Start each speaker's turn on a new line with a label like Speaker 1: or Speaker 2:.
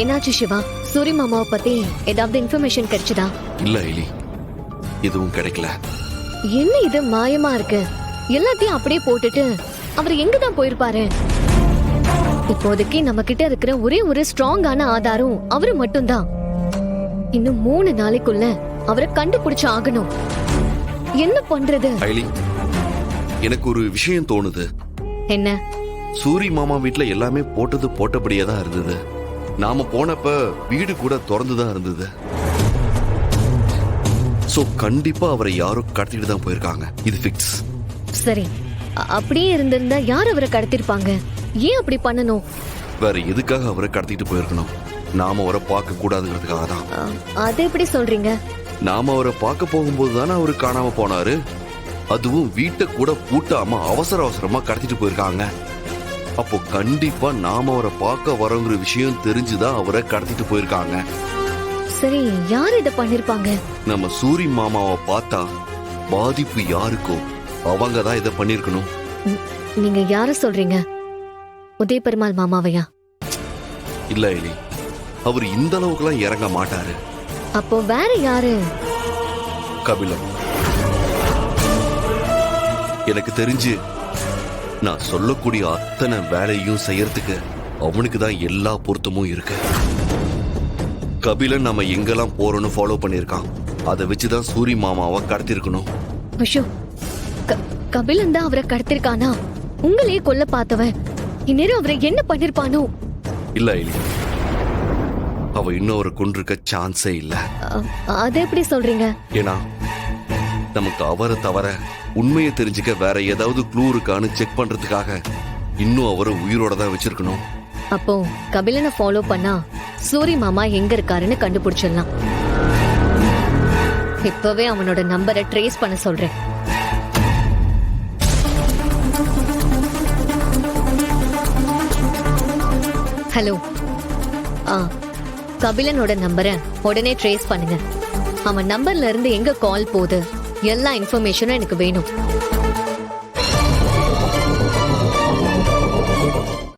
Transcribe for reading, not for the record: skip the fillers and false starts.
Speaker 1: என்னாச்சு சிவா? சூரி மாமாவை பத்தி ஏதாவது இன்ஃபர்மேஷன் கிடைச்சதா?
Speaker 2: இல்ல ஐலி, எதுவும் கிடைக்கல.
Speaker 1: என்ன இது மாயமா இருக்கு? எல்லாத்தையும் அப்படியே போட்டுட்டு அவர் எங்கதான் போயிருப்பாரு? இப்போதைக்கு நம்ம கிட்ட இருக்கிற ஒரே ஒரு ஸ்ட்ராங்கான ஆதாரம் அவரு மட்டும்தான். இன்னும் 3 நாளைக்குள்ள அவரை கண்டுபிடிச்சு ஆகணும். என்ன பண்றது?
Speaker 2: ஐலி, எனக்கு ஒரு விஷயம் தோணுது.
Speaker 1: என்ன?
Speaker 2: சூரி மாமா வீட்டுல எல்லாமே போட்டபடியே தான் இருந்தது. நாம போனப்ப வீடு கூட திறந்துதான் இருந்தது. சோ கண்டிப்பா அவரை யாரும் கடத்திட்டு தான் போயிருக்காங்க. இது பிக்ஸ்.
Speaker 1: சரி, அப்படியே இருந்திருந்தா யார் அவரை கடத்திருப்பாங்க? ஏன் அப்படி பண்ணணும்?
Speaker 2: வேற எதுக்காக அவரை கடத்திட்டு போயிருக்கணும்? நாம அவரை பார்க்க கூடாதுங்கிறதுக்காக தான்.
Speaker 1: அதை எப்படி சொல்றீங்க?
Speaker 2: நாம அவரை பார்க்க போகும்போது தானே அவரு காணாம போனாரு. அதுவும் வீட்டை கூட பூட்டாம அவசரமா கடத்திட்டு போயிருக்காங்க. அப்போ கண்டிப்பா நாம அவரை பார்க்க வரோங்கிற விஷயம் தெரிஞ்சுதான் அவரை கடத்திட்டு போயிருக்காங்க.
Speaker 1: சரி, யார் இதை பண்ணிருப்பாங்க?
Speaker 2: நம்ம சூரி மாமாவை பார்த்தா பாதிப்பு யாருக்கோ அவங்க தான் இதை பண்ணிருக்கணும்.
Speaker 1: நீங்க யார சொல்றீங்க? உதய பெருமாள் மாமாவையா?
Speaker 2: இல்ல எலி, அவர் இந்த அளவுக்குலாம் இறங்க மாட்டாரு.
Speaker 1: அப்போ வேற யாரு?
Speaker 2: கபிலன். எனக்கு தெரிஞ்சு நான் சொல்லக்கூடிய அத்தனை வேலையும் செய்யறதுக்கு அவனுக்கு தான் எல்லா பொருத்தமும் இருக்கு. கபிலன் நம்ம எங்கெல்லாம் போறோம்னு ஃபாலோ பண்ணிருக்கான். அதை வச்சுதான் சூரி மாமாவை கடத்திருக்கணும்.
Speaker 1: ஐயோ, கபிலன் தான் அவரை கடத்திருக்கானா? உங்களையே கொல்ல பார்த்தவன் இந்நேரம் அவரை என்ன பண்ணிருப்பானோ?
Speaker 2: இல்ல இல்ல, அவ இன்னும் அவரை கொண்டிருக்க சான்ஸே இல்ல.
Speaker 1: அதை எப்படி சொல்றீங்க?
Speaker 2: ஏன்னா நமக்கு அவரை தவிர உண்மையை தெரிஞ்சுக்க வேற ஏதாவது க்ளூ இருக்கான்னு செக் பண்றதுக்காக இன்னும் அவரை உயிரோட தான் வச்சிருக்கணும்.
Speaker 1: அப்போ கபிலனை ஃபாலோ பண்ணா சூரி மாமா எங்க இருக்காருன்னு கண்டுபிடிச்சிடலாம். இப்பவே அவனோட நம்பரை ட்ரேஸ் பண்ண சொல்றேன். ஹலோ, கபிலனோட நம்பரை உடனே ட்ரேஸ் பண்ணுங்க. அவன் நம்பர்ல இருந்து எங்க கால் போகுது எல்லா இன்ஃபர்மேஷனும் எனக்கு வேணும்.